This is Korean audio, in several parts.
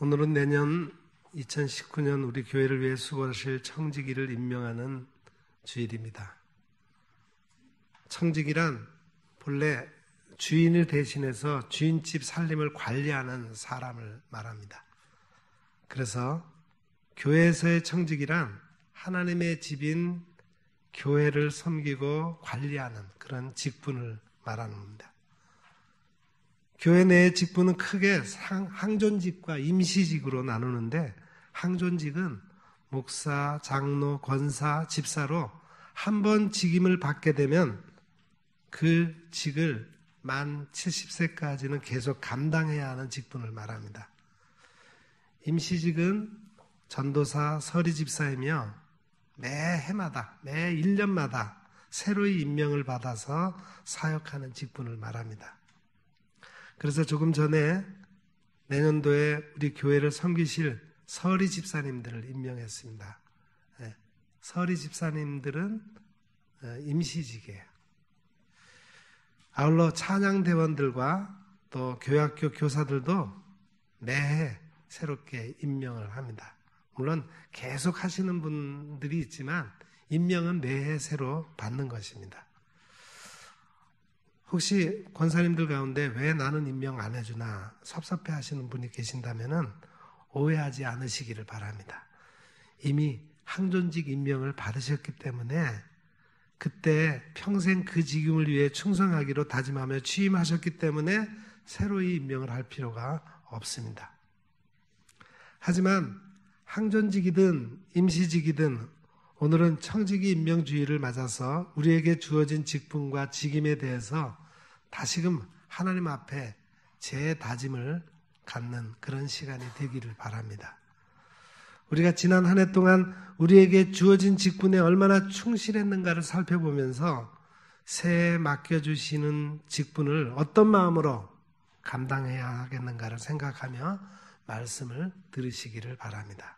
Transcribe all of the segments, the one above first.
오늘은 내년 2019년 우리 교회를 위해 수고하실 청지기를 임명하는 주일입니다. 청지기란 본래 주인을 대신해서 주인집 살림을 관리하는 사람을 말합니다. 그래서 교회에서의 청지기란 하나님의 집인 교회를 섬기고 관리하는 그런 직분을 말하는 겁니다. 교회 내의 직분은 크게 항존직과 임시직으로 나누는데, 항존직은 목사, 장로, 권사, 집사로 한 번 직임을 받게 되면 그 직을 만 70세까지는 계속 감당해야 하는 직분을 말합니다. 임시직은 전도사, 서리집사이며 매 해마다, 매 1년마다 새로이 임명을 받아서 사역하는 직분을 말합니다. 그래서 조금 전에 내년도에 우리 교회를 섬기실 서리 집사님들을 임명했습니다. 서리 집사님들은 임시직이에요. 아울러 찬양대원들과 또 교회학교 교사들도 매해 새롭게 임명을 합니다. 물론 계속 하시는 분들이 있지만 임명은 매해 새로 받는 것입니다. 혹시 권사님들 가운데 왜 나는 임명 안 해주나 섭섭해 하시는 분이 계신다면 오해하지 않으시기를 바랍니다. 이미 항존직 임명을 받으셨기 때문에 그때 평생 그 직임을 위해 충성하기로 다짐하며 취임하셨기 때문에 새로이 임명을 할 필요가 없습니다. 하지만 항존직이든 임시직이든 오늘은 청지기 임명주의를 맞아서 우리에게 주어진 직분과 직임에 대해서 다시금 하나님 앞에 재다짐을 갖는 그런 시간이 되기를 바랍니다. 우리가 지난 한 해 동안 우리에게 주어진 직분에 얼마나 충실했는가를 살펴보면서 새해 맡겨주시는 직분을 어떤 마음으로 감당해야 하겠는가를 생각하며 말씀을 들으시기를 바랍니다.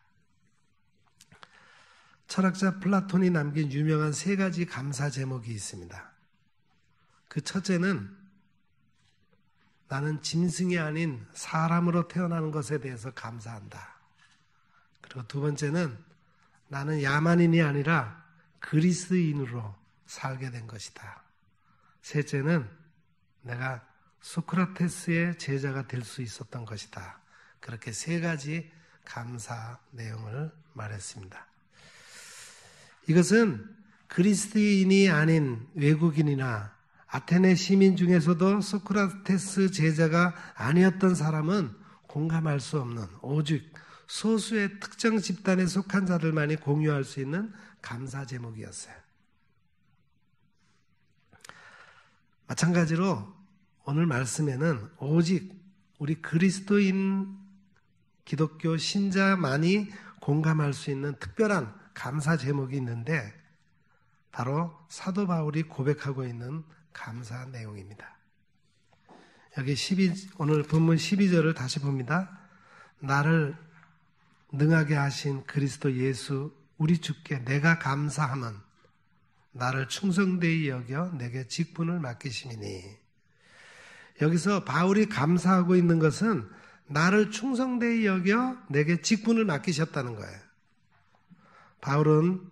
철학자 플라톤이 남긴 유명한 3가지 감사 제목이 있습니다. 그 첫째는 나는 짐승이 아닌 사람으로 태어나는 것에 대해서 감사한다. 그리고 두 번째는 나는 야만인이 아니라 그리스인으로 살게 된 것이다. 셋째는 내가 소크라테스의 제자가 될 수 있었던 것이다. 그렇게 3가지 감사 내용을 말했습니다. 이것은 그리스인이 아닌 외국인이나 아테네 시민 중에서도 소크라테스 제자가 아니었던 사람은 공감할 수 없는 오직 소수의 특정 집단에 속한 자들만이 공유할 수 있는 감사 제목이었어요. 마찬가지로 오늘 말씀에는 오직 우리 그리스도인 기독교 신자만이 공감할 수 있는 특별한 감사 제목이 있는데 바로 사도 바울이 고백하고 있는 감사 내용입니다. 여기 오늘 본문 12절을 다시 봅니다. 나를 능하게 하신 그리스도 예수 우리 주께 내가 감사함은 나를 충성되이 여겨 내게 직분을 맡기심이니. 여기서 바울이 감사하고 있는 것은 나를 충성되이 여겨 내게 직분을 맡기셨다는 거예요. 바울은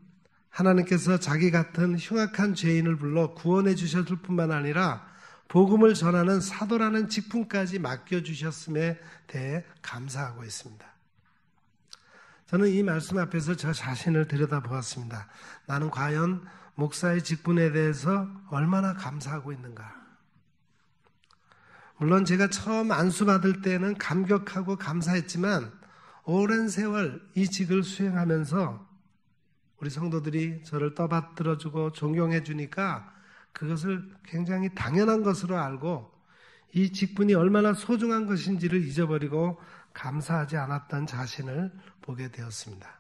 하나님께서 자기 같은 흉악한 죄인을 불러 구원해 주셨을 뿐만 아니라 복음을 전하는 사도라는 직분까지 맡겨주셨음에 대해 감사하고 있습니다. 저는 이 말씀 앞에서 저 자신을 들여다보았습니다. 나는 과연 목사의 직분에 대해서 얼마나 감사하고 있는가. 물론 제가 처음 안수받을 때는 감격하고 감사했지만 오랜 세월 이 직을 수행하면서 우리 성도들이 저를 떠받들어주고 존경해 주니까 그것을 굉장히 당연한 것으로 알고 이 직분이 얼마나 소중한 것인지를 잊어버리고 감사하지 않았던 자신을 보게 되었습니다.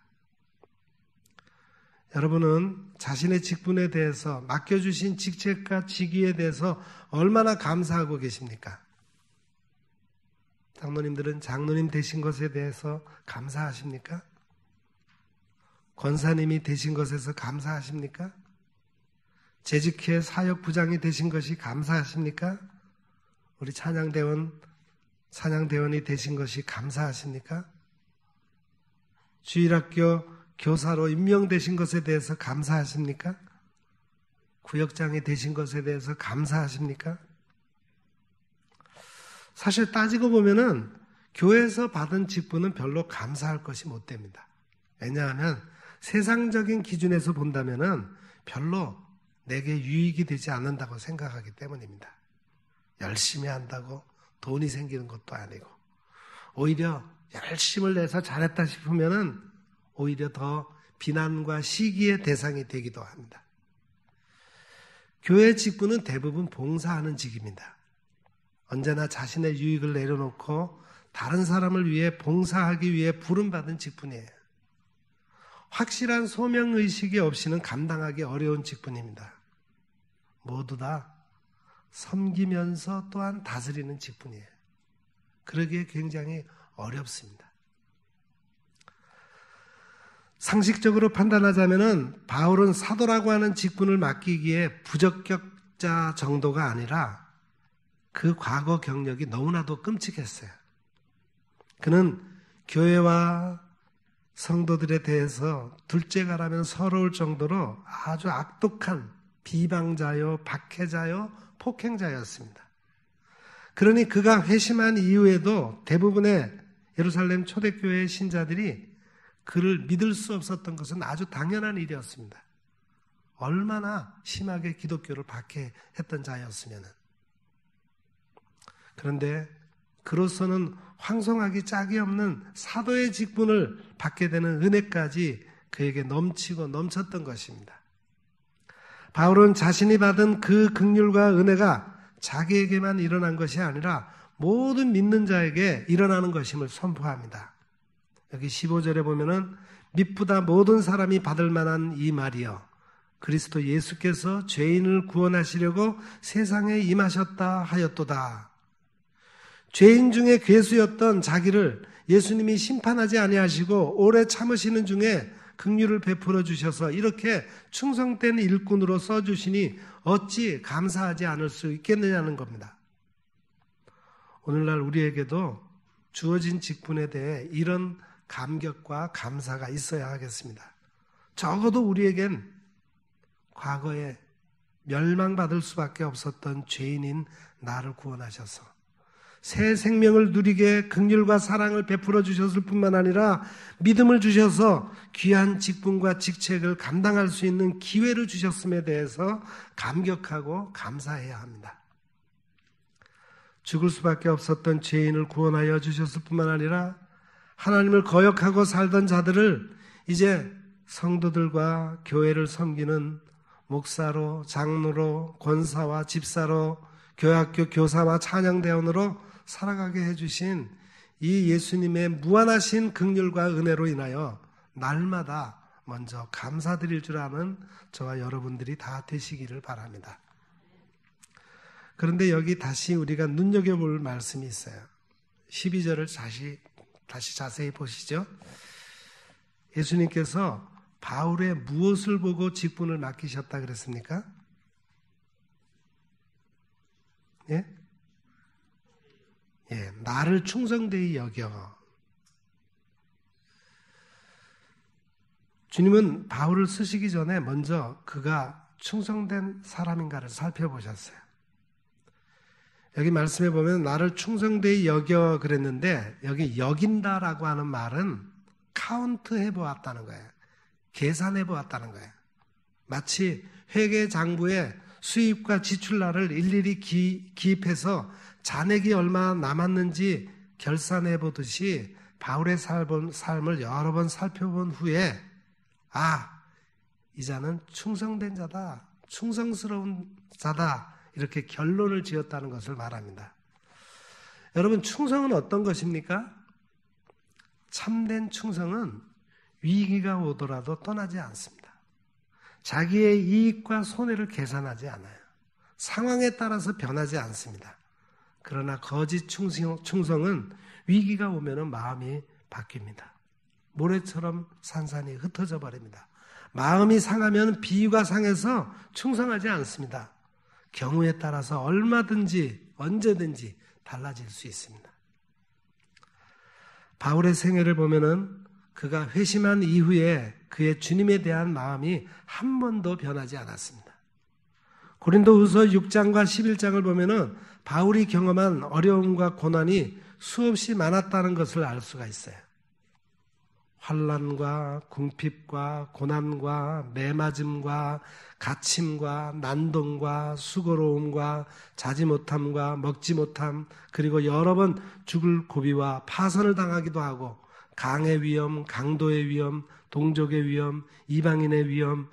여러분은 자신의 직분에 대해서 맡겨주신 직책과 직위에 대해서 얼마나 감사하고 계십니까? 장로님들은 장로님 되신 것에 대해서 감사하십니까? 권사님이 되신 것에서 감사하십니까? 재직회 사역부장이 되신 것이 감사하십니까? 우리 찬양대원이 되신 것이 감사하십니까? 주일학교 교사로 임명되신 것에 대해서 감사하십니까? 구역장이 되신 것에 대해서 감사하십니까? 사실 따지고 보면은 교회에서 받은 직분은 별로 감사할 것이 못 됩니다. 왜냐하면 세상적인 기준에서 본다면은 별로 내게 유익이 되지 않는다고 생각하기 때문입니다. 열심히 한다고 돈이 생기는 것도 아니고, 오히려 열심을 내서 잘했다 싶으면은 오히려 더 비난과 시기의 대상이 되기도 합니다. 교회 직분은 대부분 봉사하는 직입니다. 언제나 자신의 유익을 내려놓고 다른 사람을 위해 봉사하기 위해 부름받은 직분이에요. 확실한 소명의식이 없이는 감당하기 어려운 직분입니다. 모두 다 섬기면서 또한 다스리는 직분이에요. 그러기에 굉장히 어렵습니다. 상식적으로 판단하자면은 바울은 사도라고 하는 직분을 맡기기에 부적격자 정도가 아니라 그 과거 경력이 너무나도 끔찍했어요. 그는 교회와 성도들에 대해서 둘째가라면 서러울 정도로 아주 악독한 비방자요, 박해자요, 폭행자였습니다. 그러니 그가 회심한 이후에도 대부분의 예루살렘 초대교회의 신자들이 그를 믿을 수 없었던 것은 아주 당연한 일이었습니다. 얼마나 심하게 기독교를 박해했던 자였으면. 그런데 그로서는 황송하기 짝이 없는 사도의 직분을 받게 되는 은혜까지 그에게 넘치고 넘쳤던 것입니다. 바울은 자신이 받은 그 긍휼과 은혜가 자기에게만 일어난 것이 아니라 모든 믿는 자에게 일어나는 것임을 선포합니다. 여기 15절에 보면은 미쁘다 모든 사람이 받을 만한 이 말이여 그리스도 예수께서 죄인을 구원하시려고 세상에 임하셨다 하였도다. 죄인 중에 괴수였던 자기를 예수님이 심판하지 아니하시고 오래 참으시는 중에 긍휼을 베풀어 주셔서 이렇게 충성된 일꾼으로 써주시니 어찌 감사하지 않을 수 있겠느냐는 겁니다. 오늘날 우리에게도 주어진 직분에 대해 이런 감격과 감사가 있어야 하겠습니다. 적어도 우리에겐 과거에 멸망받을 수밖에 없었던 죄인인 나를 구원하셔서 새 생명을 누리게 긍휼과 사랑을 베풀어 주셨을 뿐만 아니라 믿음을 주셔서 귀한 직분과 직책을 감당할 수 있는 기회를 주셨음에 대해서 감격하고 감사해야 합니다. 죽을 수밖에 없었던 죄인을 구원하여 주셨을 뿐만 아니라 하나님을 거역하고 살던 자들을 이제 성도들과 교회를 섬기는 목사로, 장로로, 권사와 집사로, 교회학교 교사와 찬양대원으로 살아가게 해주신 이 예수님의 무한하신 긍휼과 은혜로 인하여 날마다 먼저 감사드릴 줄 아는 저와 여러분들이 다 되시기를 바랍니다. 그런데 여기 다시 우리가 눈여겨볼 말씀이 있어요. 12절을 다시 자세히 보시죠. 예수님께서 바울의 무엇을 보고 직분을 맡기셨다 그랬습니까? 예? 예, 나를 충성되이 여겨. 주님은 바울을 쓰시기 전에 먼저 그가 충성된 사람인가를 살펴보셨어요. 여기 말씀해 보면 나를 충성되이 여겨 그랬는데 여기 여긴다라고 하는 말은 카운트해 보았다는 거예요. 계산해 보았다는 거예요. 마치 회계장부에 수입과 지출날을 일일이 기입해서 잔액이 얼마 남았는지 결산해 보듯이 바울의 삶을 여러 번 살펴본 후에 이 자는 충성된 자다, 충성스러운 자다 이렇게 결론을 지었다는 것을 말합니다. 여러분, 충성은 어떤 것입니까? 참된 충성은 위기가 오더라도 떠나지 않습니다. 자기의 이익과 손해를 계산하지 않아요. 상황에 따라서 변하지 않습니다. 그러나 거짓 충성은 위기가 오면 마음이 바뀝니다. 모래처럼 산산이 흩어져 버립니다. 마음이 상하면 비위가 상해서 충성하지 않습니다. 경우에 따라서 얼마든지 언제든지 달라질 수 있습니다. 바울의 생애를 보면은 그가 회심한 이후에 그의 주님에 대한 마음이 한 번도 변하지 않았습니다. 고린도후서 6장과 11장을 보면은 바울이 경험한 어려움과 고난이 수없이 많았다는 것을 알 수가 있어요. 환난과 궁핍과 고난과 매맞음과 갇힘과 난동과 수고로움과 자지 못함과 먹지 못함, 그리고 여러 번 죽을 고비와 파선을 당하기도 하고 강의 위험, 강도의 위험, 동족의 위험, 이방인의 위험,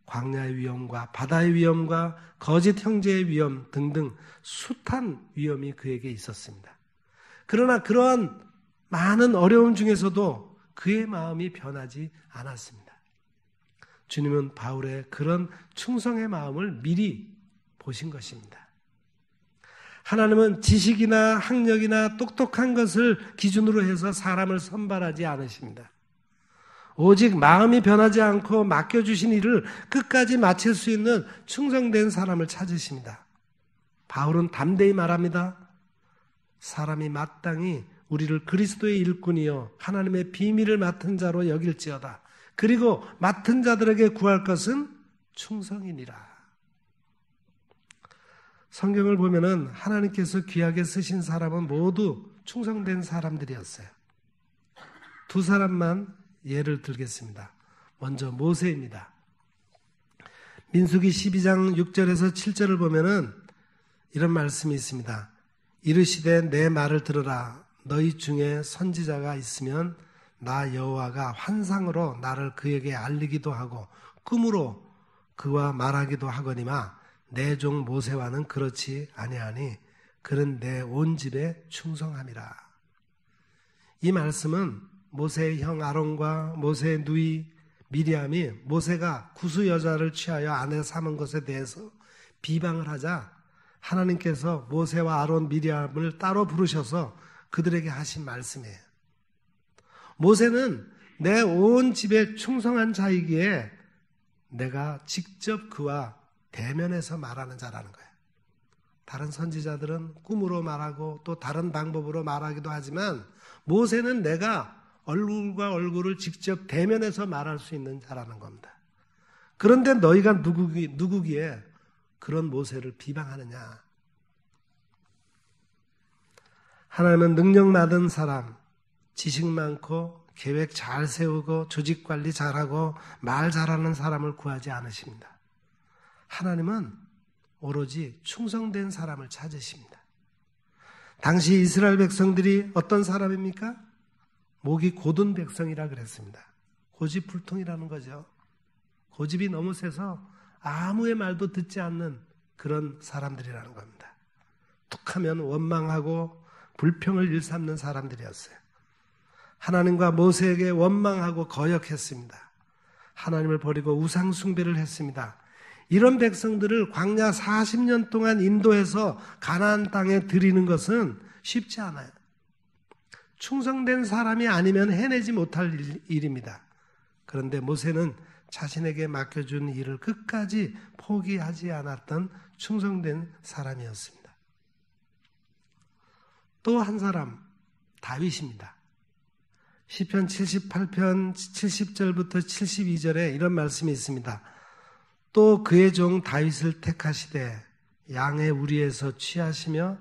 광야의 위험과 바다의 위험과 거짓 형제의 위험 등등 숱한 위험이 그에게 있었습니다. 그러나 그러한 많은 어려움 중에서도 그의 마음이 변하지 않았습니다. 주님은 바울의 그런 충성의 마음을 미리 보신 것입니다. 하나님은 지식이나 학력이나 똑똑한 것을 기준으로 해서 사람을 선발하지 않으십니다. 오직 마음이 변하지 않고 맡겨주신 일을 끝까지 마칠 수 있는 충성된 사람을 찾으십니다. 바울은 담대히 말합니다. 사람이 마땅히 우리를 그리스도의 일꾼이요 하나님의 비밀을 맡은 자로 여길지어다. 그리고 맡은 자들에게 구할 것은 충성이니라. 성경을 보면은 하나님께서 귀하게 쓰신 사람은 모두 충성된 사람들이었어요. 두 사람만 예를 들겠습니다. 먼저 모세입니다. 민수기 12장 6절에서 7절을 보면은 이런 말씀이 있습니다. 이르시되 내 말을 들으라. 너희 중에 선지자가 있으면 나 여호와가 환상으로 나를 그에게 알리기도 하고 꿈으로 그와 말하기도 하거니와 내 종 모세와는 그렇지 아니하니 그는 내 온 집에 충성함이라. 이 말씀은 모세의 형 아론과 모세의 누이 미리암이 모세가 구수 여자를 취하여 아내 삼은 것에 대해서 비방을 하자 하나님께서 모세와 아론, 미리암을 따로 부르셔서 그들에게 하신 말씀이에요. 모세는 내 온 집에 충성한 자이기에 내가 직접 그와 대면해서 말하는 자라는 거예요. 다른 선지자들은 꿈으로 말하고 또 다른 방법으로 말하기도 하지만 모세는 내가 얼굴과 얼굴을 직접 대면해서 말할 수 있는 자라는 겁니다. 그런데 너희가 누구기에 그런 모세를 비방하느냐? 하나님은 능력 많은 사람, 지식 많고 계획 잘 세우고 조직 관리 잘하고 말 잘하는 사람을 구하지 않으십니다. 하나님은 오로지 충성된 사람을 찾으십니다. 당시 이스라엘 백성들이 어떤 사람입니까? 목이 곧은 백성이라 그랬습니다. 고집불통이라는 거죠. 고집이 너무 세서 아무의 말도 듣지 않는 그런 사람들이라는 겁니다. 툭하면 원망하고 불평을 일삼는 사람들이었어요. 하나님과 모세에게 원망하고 거역했습니다. 하나님을 버리고 우상 숭배를 했습니다. 이런 백성들을 광야 40년 동안 인도해서 가나안 땅에 들이는 것은 쉽지 않아요. 충성된 사람이 아니면 해내지 못할 일입니다. 그런데 모세는 자신에게 맡겨준 일을 끝까지 포기하지 않았던 충성된 사람이었습니다. 또 한 사람, 다윗입니다. 시편 78편 70절부터 72절에 이런 말씀이 있습니다. 또 그의 종 다윗을 택하시되 양의 우리에서 취하시며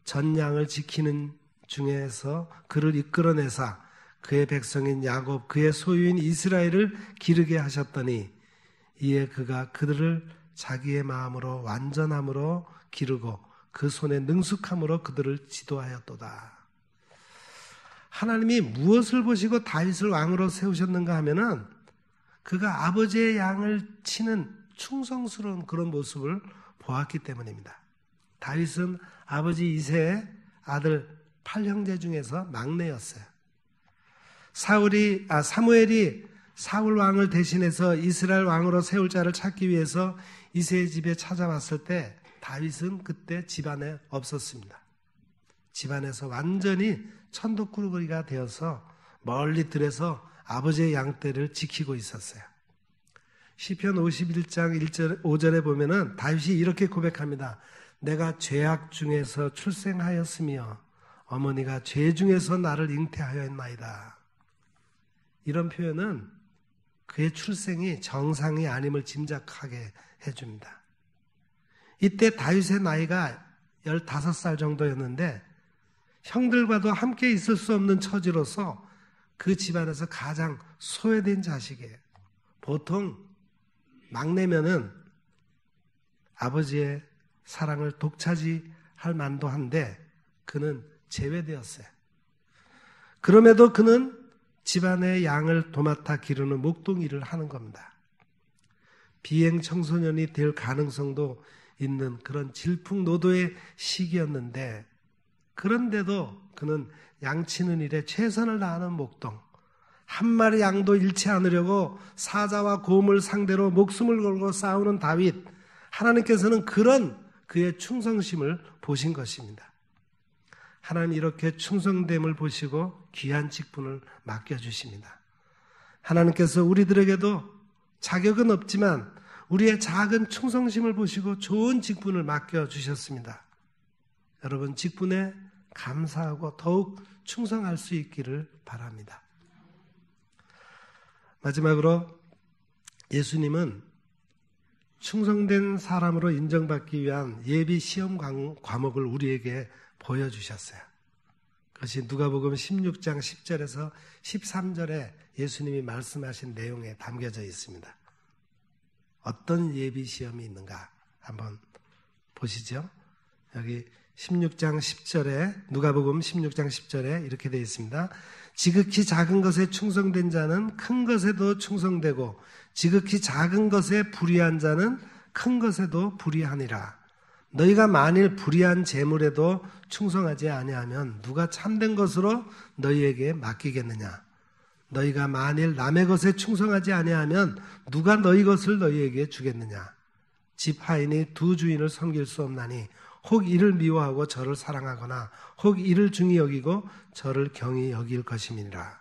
전양을 지키는 중에서 그를 이끌어내사 그의 백성인 야곱 그의 소유인 이스라엘을 기르게 하셨더니 이에 그가 그들을 자기의 마음으로 완전함으로 기르고 그 손에 능숙함으로 그들을 지도하였도다. 하나님이 무엇을 보시고 다윗을 왕으로 세우셨는가 하면은 그가 아버지의 양을 치는 충성스러운 그런 모습을 보았기 때문입니다. 다윗은 아버지 이새의 아들 8형제 중에서 막내였어요. 사무엘이 사울 왕을 대신해서 이스라엘 왕으로 세울 자를 찾기 위해서 이새의 집에 찾아왔을 때 다윗은 그때 집안에 없었습니다. 집안에서 완전히 천독꾸러기가 되어서 멀리 들에서 아버지의 양떼를 지키고 있었어요. 시편 51장 1절, 5절에 보면은 다윗이 이렇게 고백합니다. 내가 죄악 중에서 출생하였으며 어머니가 죄 중에서 나를 잉태하였나이다. 이런 표현은 그의 출생이 정상이 아님을 짐작하게 해줍니다. 이때 다윗의 나이가 15살 정도였는데 형들과도 함께 있을 수 없는 처지로서 그 집안에서 가장 소외된 자식이에요. 보통 막내면은 아버지의 사랑을 독차지할 만도 한데 그는 제외되었어요. 그럼에도 그는 집안의 양을 도맡아 기르는 목동일을 하는 겁니다. 비행 청소년이 될 가능성도 있는 그런 질풍노도의 시기였는데 그런데도 그는 양치는 일에 최선을 다하는 목동, 한 마리 양도 잃지 않으려고 사자와 곰을 상대로 목숨을 걸고 싸우는 다윗, 하나님께서는 그런 그의 충성심을 보신 것입니다. 하나님 이렇게 충성됨을 보시고 귀한 직분을 맡겨주십니다. 하나님께서 우리들에게도 자격은 없지만 우리의 작은 충성심을 보시고 좋은 직분을 맡겨주셨습니다. 여러분 직분에 감사하고 더욱 충성할 수 있기를 바랍니다. 마지막으로 예수님은 충성된 사람으로 인정받기 위한 예비 시험 과목을 우리에게 보여주셨어요. 그것이 누가복음 16장 10절에서 13절에 예수님이 말씀하신 내용에 담겨져 있습니다. 어떤 예비 시험이 있는가 한번 보시죠. 여기 16장 10절에 누가복음 16장 10절에 이렇게 되어 있습니다. 지극히 작은 것에 충성된 자는 큰 것에도 충성되고 지극히 작은 것에 불의한 자는 큰 것에도 불의하니라. 너희가 만일 불의한 재물에도 충성하지 아니하면 누가 참된 것으로 너희에게 맡기겠느냐. 너희가 만일 남의 것에 충성하지 아니하면 누가 너희 것을 너희에게 주겠느냐. 집 하인이 두 주인을 섬길 수 없나니 혹 이를 미워하고 저를 사랑하거나 혹 이를 중히 여기고 저를 경히 여길 것임이니라.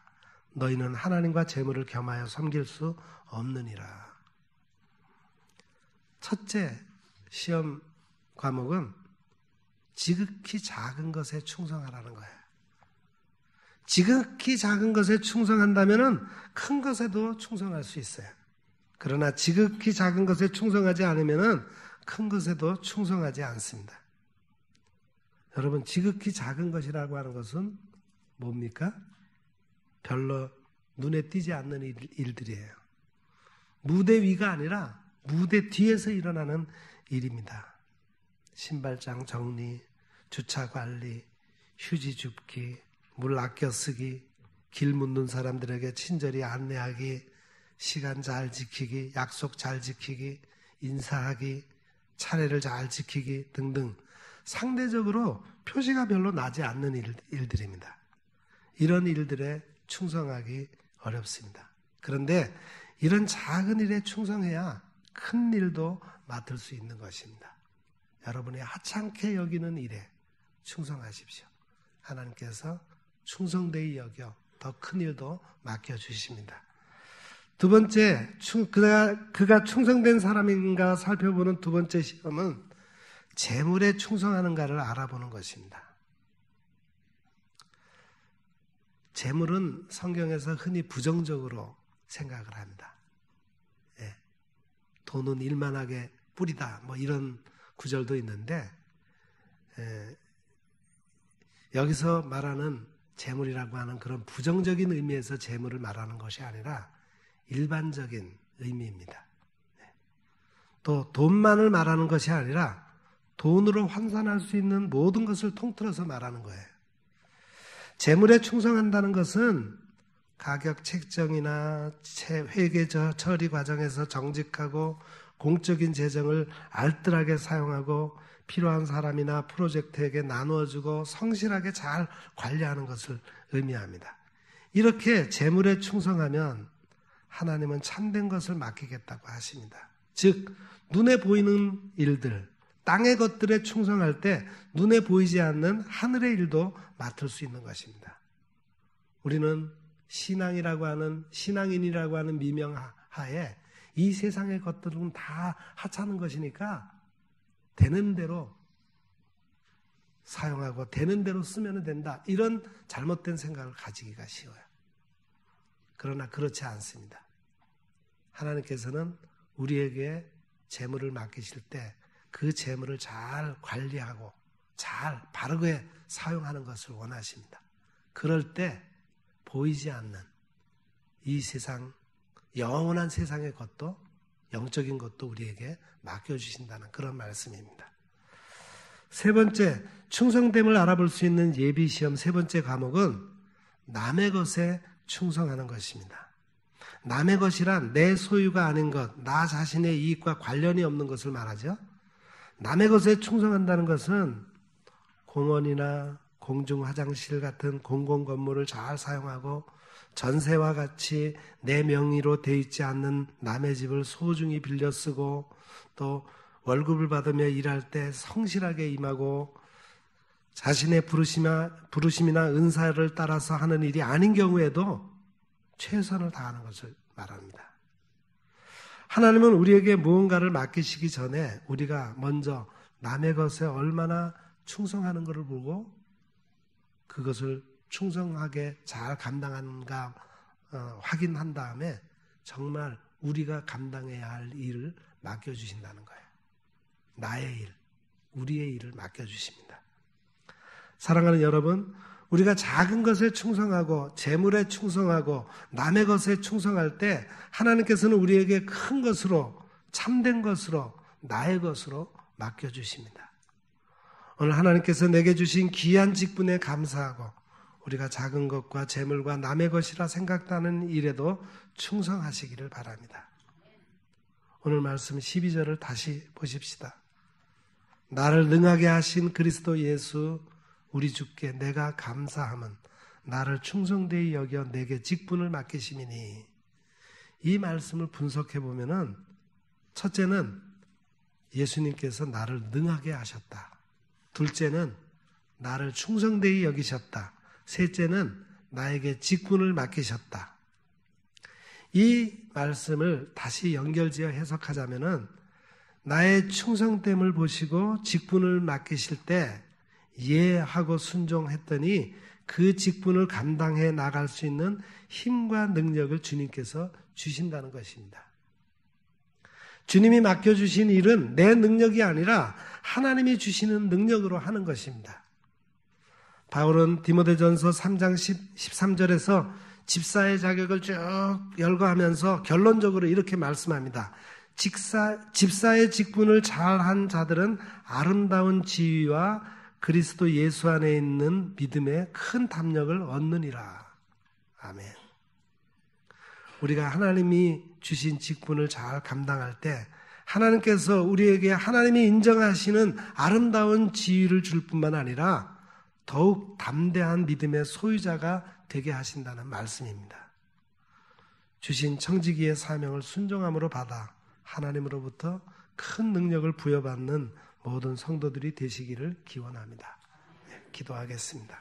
너희는 하나님과 재물을 겸하여 섬길 수 없느니라. 첫째 시험 과목은 지극히 작은 것에 충성하라는 거예요. 지극히 작은 것에 충성한다면 큰 것에도 충성할 수 있어요. 그러나 지극히 작은 것에 충성하지 않으면 큰 것에도 충성하지 않습니다. 여러분 지극히 작은 것이라고 하는 것은 뭡니까? 별로 눈에 띄지 않는 일들이에요. 무대 위가 아니라 무대 뒤에서 일어나는 일입니다. 신발장 정리, 주차 관리, 휴지 줍기, 물 아껴 쓰기, 길 묻는 사람들에게 친절히 안내하기, 시간 잘 지키기, 약속 잘 지키기, 인사하기, 차례를 잘 지키기 등등 상대적으로 표시가 별로 나지 않는 일들입니다. 이런 일들에 충성하기 어렵습니다. 그런데 이런 작은 일에 충성해야 큰 일도 맡을 수 있는 것입니다. 여러분이 하찮게 여기는 일에 충성하십시오. 하나님께서 충성되이 여겨 더 큰 일도 맡겨주십니다. 두 번째, 그가 충성된 사람인가 살펴보는 두 번째 시험은 재물에 충성하는가를 알아보는 것입니다. 재물은 성경에서 흔히 부정적으로 생각을 합니다. 예, 돈은 일만하게 뿌리다 뭐 이런 구절도 있는데 여기서 말하는 재물이라고 하는 그런 부정적인 의미에서 재물을 말하는 것이 아니라 일반적인 의미입니다. 또 돈만을 말하는 것이 아니라 돈으로 환산할 수 있는 모든 것을 통틀어서 말하는 거예요. 재물에 충성한다는 것은 가격 책정이나 회계 처리 과정에서 정직하고 공적인 재정을 알뜰하게 사용하고 필요한 사람이나 프로젝트에게 나누어주고 성실하게 잘 관리하는 것을 의미합니다. 이렇게 재물에 충성하면 하나님은 참된 것을 맡기겠다고 하십니다. 즉 눈에 보이는 일들, 땅의 것들에 충성할 때 눈에 보이지 않는 하늘의 일도 맡을 수 있는 것입니다. 우리는 신앙이라고 하는 신앙인이라고 하는 미명하에 이 세상의 것들은 다 하찮은 것이니까 되는 대로 사용하고 되는 대로 쓰면 된다. 이런 잘못된 생각을 가지기가 쉬워요. 그러나 그렇지 않습니다. 하나님께서는 우리에게 재물을 맡기실 때 그 재물을 잘 관리하고 잘 바르게 사용하는 것을 원하십니다. 그럴 때 보이지 않는 이 세상, 영원한 세상의 것도 영적인 것도 우리에게 맡겨주신다는 그런 말씀입니다. 세 번째, 충성됨을 알아볼 수 있는 예비시험 세 번째 과목은 남의 것에 충성하는 것입니다. 남의 것이란 내 소유가 아닌 것, 나 자신의 이익과 관련이 없는 것을 말하죠. 남의 것에 충성한다는 것은 공원이나 공중 화장실 같은 공공 건물을 잘 사용하고 전세와 같이 내 명의로 돼 있지 않는 남의 집을 소중히 빌려 쓰고 또 월급을 받으며 일할 때 성실하게 임하고 자신의 부르심이나 은사를 따라서 하는 일이 아닌 경우에도 최선을 다하는 것을 말합니다. 하나님은 우리에게 무언가를 맡기시기 전에 우리가 먼저 남의 것에 얼마나 충성하는 것을 보고 그것을 충성하게 잘 감당하는가 확인한 다음에 정말 우리가 감당해야 할 일을 맡겨주신다는 거예요. 나의 일, 우리의 일을 맡겨주십니다. 사랑하는 여러분, 우리가 작은 것에 충성하고 재물에 충성하고 남의 것에 충성할 때 하나님께서는 우리에게 큰 것으로 참된 것으로 나의 것으로 맡겨주십니다. 오늘 하나님께서 내게 주신 귀한 직분에 감사하고 우리가 작은 것과 재물과 남의 것이라 생각나는 일에도 충성하시기를 바랍니다. 오늘 말씀 12절을 다시 보십시다. 나를 능하게 하신 그리스도 예수 우리 주께 내가 감사함은 나를 충성되이 여겨 내게 직분을 맡기심이니. 이 말씀을 분석해 보면은 첫째는 예수님께서 나를 능하게 하셨다. 둘째는 나를 충성되이 여기셨다. 셋째는 나에게 직분을 맡기셨다. 이 말씀을 다시 연결지어 해석하자면은 나의 충성됨을 보시고 직분을 맡기실 때 예하고 순종했더니 그 직분을 감당해 나갈 수 있는 힘과 능력을 주님께서 주신다는 것입니다. 주님이 맡겨주신 일은 내 능력이 아니라 하나님이 주시는 능력으로 하는 것입니다. 바울은 디모데전서 3장 13절에서 집사의 자격을 쭉 열거하면서 결론적으로 이렇게 말씀합니다. 집사의 직분을 잘한 자들은 아름다운 지위와 그리스도 예수 안에 있는 믿음에 큰 담력을 얻느니라. 아멘. 우리가 하나님이 주신 직분을 잘 감당할 때 하나님께서 우리에게 하나님이 인정하시는 아름다운 지위를 줄 뿐만 아니라 더욱 담대한 믿음의 소유자가 되게 하신다는 말씀입니다. 주신 청지기의 사명을 순종함으로 받아 하나님으로부터 큰 능력을 부여받는 모든 성도들이 되시기를 기원합니다. 기도하겠습니다.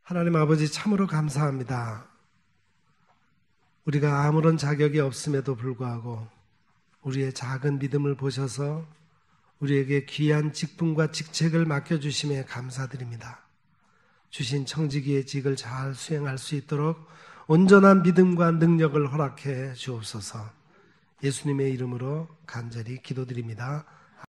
하나님 아버지 참으로 감사합니다. 우리가 아무런 자격이 없음에도 불구하고 우리의 작은 믿음을 보셔서 우리에게 귀한 직분과 직책을 맡겨주심에 감사드립니다. 주신 청지기의 직을 잘 수행할 수 있도록 온전한 믿음과 능력을 허락해 주옵소서. 예수님의 이름으로 간절히 기도드립니다.